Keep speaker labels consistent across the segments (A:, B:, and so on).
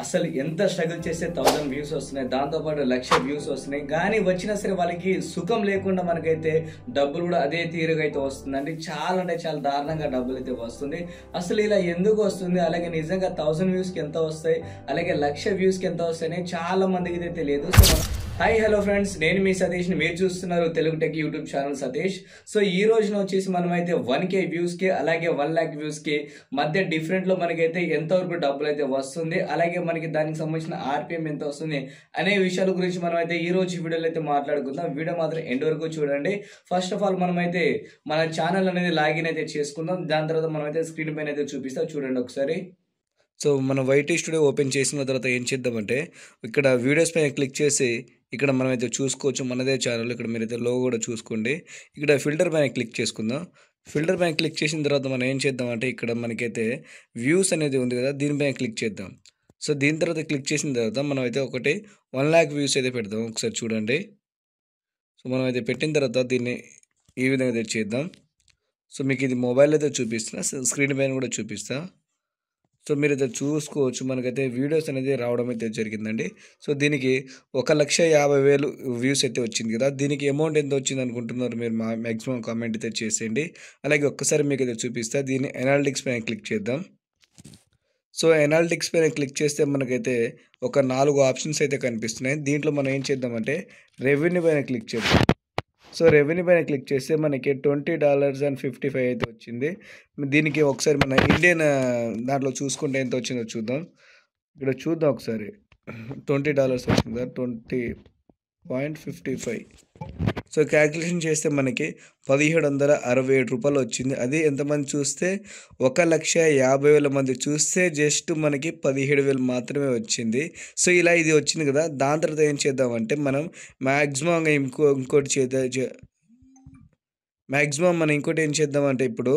A: అసలు ఎంత స్ట్రగుల్ చేస్తే 1000 వ్యూస్ వస్తున్నాయి, దాంతోపాటు 1,00,000 వ్యూస్ వస్తున్నాయి. కానీ వచ్చినా సరే వాళ్ళకి సుఖం లేకుండా మనకైతే డబ్బులు కూడా అదే తీరుగా అయితే వస్తుందండి. చాలా అంటే చాలా దారుణంగా డబ్బులు అయితే వస్తుంది. అసలు ఇలా ఎందుకు వస్తుంది, అలాగే నిజంగా 1000 వ్యూస్కి ఎంత వస్తాయి, అలాగే 1,00,000 వ్యూస్కి ఎంత వస్తాయని చాలా మందికి అయితే తెలియదు. సో హాయ్ హలో ఫ్రెండ్స్, నేను మీ సతీష్ ని, మీరు చూస్తున్నారు Telugu tech YouTube channel Satish. So ఈ రోజున వచ్చేసి మనమైతే 1K వ్యూస్ కి అలాగే 1,00,000 వ్యూస్ కి మధ్య డిఫరెంట్ లో మనకైతే ఎంతవరకు డబ్బులు అయితే వస్తుంది, అలాగే మనకి దానికి సంబంధించిన ఆర్పిఎం ఎంత వస్తుంది అనే విషయాల గురించి మనమైతే ఈ రోజు వీడియోలో అయితే మాట్లాడుకుందాం. వీడియో మాత్రం ఎండ్ వరకు చూడండి. ఫస్ట్ ఆఫ్ ఆల్ మనమైతే మన ఛానల్ అనేది లాగిన్ అయితే చేసుకుందాం. దాని తర్వాత మనమైతే స్క్రీన్ పైన అయితే చూపిస్తాం, చూడండి ఒకసారి. సో మన వైటీ స్టూడియో ఓపెన్ చేసిన తర్వాత ఏం చేద్దామంటే, ఇక్కడ వీడియోస్ పైన క్లిక్ చేసి ఇక్కడ మనమైతే చూసుకోవచ్చు మనదే ఛానల్. ఇక్కడ మీరైతే లోగో కూడా చూసుకోండి. ఇక్కడ ఫిల్టర్ పైన క్లిక్ చేసుకుందాం. ఫిల్టర్ పైన క్లిక్ చేసిన తర్వాత మనం ఏం చేద్దామంటే, ఇక్కడ మనకైతే వ్యూస్ అనేది ఉంది కదా, దీనిపైన క్లిక్ చేద్దాం. సో దీని తర్వాత క్లిక్ చేసిన తర్వాత మనం అయితే ఒకటి 1,00,000 వ్యూస్ అయితే పెడదాం. ఒకసారి చూడండి. సో మనం అయితే పెట్టిన తర్వాత దీన్ని ఈ విధంగా అయితే చేద్దాం. సో మీకు ఇది మొబైల్ అయితే చూపిస్తున్నా, స్క్రీన్ పైన కూడా చూపిస్తా. సో మీరైతే చూసుకోవచ్చు, మనకైతే వీడియోస్ అనేది రావడం అయితే జరిగిందండి. సో దీనికి 1,50,000 వ్యూస్ అయితే వచ్చింది కదా. దీనికి అమౌంట్ ఎంత వచ్చింది అనుకుంటున్నారు మీరు? మ్యాక్సిమం కామెంట్ అయితే చేసేయండి. అలాగే ఒక్కసారి మీకు అయితే చూపిస్తా. దీన్ని ఎనాలిటిక్స్ పైన క్లిక్ చేద్దాం. సో ఎనాలిటిక్స్ పైన క్లిక్ చేస్తే మనకైతే ఒక 4 ఆప్షన్స్ అయితే కనిపిస్తున్నాయి. దీంట్లో మనం ఏం చేద్దామంటే రెవెన్యూ పైన క్లిక్ చేద్దాం. సో రెవెన్యూ పైన క్లిక్ చేస్తే మనకి $20.55 అయితే వచ్చింది. దీనికి ఒకసారి మన ఇండియన్ దాంట్లో చూసుకుంటే ఎంత వచ్చిందో చూద్దాం. ఇక్కడ చూద్దాం ఒకసారి. $20 వచ్చిందా? 20.55. సో క్యాల్కులేషన్ చేస్తే మనకి $1,767 వచ్చింది. అది ఎంతమంది చూస్తే 1,50,000 మంది చూస్తే జస్ట్ మనకి 17,000 మాత్రమే వచ్చింది. సో ఇలా ఇది వచ్చింది కదా. దాని తర్వాత ఏం చేద్దామంటే మనం మ్యాక్సిమంగా ఇంకోటి ఏం చేద్దామంటే, ఇప్పుడు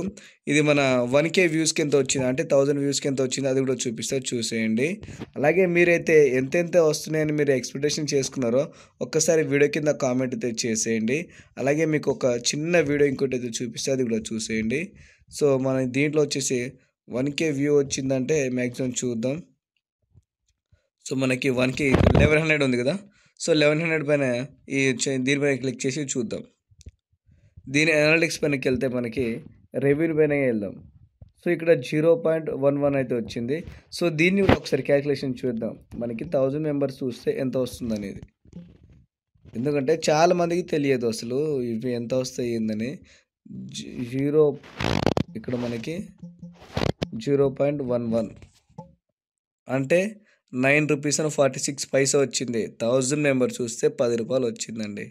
A: ఇది మన 1K వ్యూస్కి ఎంత వచ్చింది అంటే 1000 వ్యూస్కి ఎంత వచ్చింది అది కూడా చూపిస్తే చూసేయండి. అలాగే మీరైతే ఎంతెంత వస్తున్నాయని మీరు ఎక్స్పెక్టేషన్ చేసుకున్నారో ఒక్కసారి వీడియో కింద కామెంట్ అయితే చేసేయండి. అలాగే మీకు ఒక చిన్న వీడియో ఇంకోటి అయితే చూపిస్తే అది కూడా చూసేయండి. సో మన దీంట్లో వచ్చేసి 1K వ్యూ వచ్చిందంటే మ్యాక్సిమం చూద్దాం. సో మనకి 1K 1100 ఉంది కదా. సో 1100 పైన దీనిపైన క్లిక్ చేసి చూద్దాం. దీని అనాలిటిక్స్ పైనకి వెళ్తే మనకి రెవెన్యూ పైన వెళ్దాం. సో ఇక్కడ 0.11 అయితే వచ్చింది. సో దీన్ని ఒకసారి క్యాల్కులేషన్ చూద్దాం, మనకి 1000 మెంబర్స్ చూస్తే ఎంత వస్తుంది అనేది. ఎందుకంటే చాలా మందికి తెలియదు అసలు ఇవి ఎంత వస్తాయి ఏందని. ఇక్కడ మనకి 0.11 అంటే ₹9.46 వచ్చింది. 1000 మెంబర్ చూస్తే ₹10 వచ్చిందండి.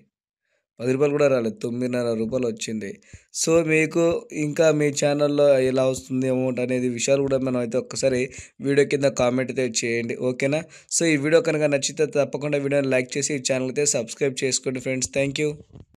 A: ₹10 కూడా రాలేదు, ₹9.5 వచ్చింది. సో మీకు ఇంకా మీ ఛానల్లో ఎలా వస్తుంది అమౌంట్ అనేది విషయాలు కూడా మనం అయితే ఒక్కసారి వీడియో కింద కామెంట్ అయితే చేయండి, ఓకేనా. సో ఈ వీడియో కనుక నచ్చితే తప్పకుండా వీడియోని లైక్ చేసి ఈ ఛానల్ అయితే సబ్స్క్రైబ్ చేసుకోండి ఫ్రెండ్స్. Thank you.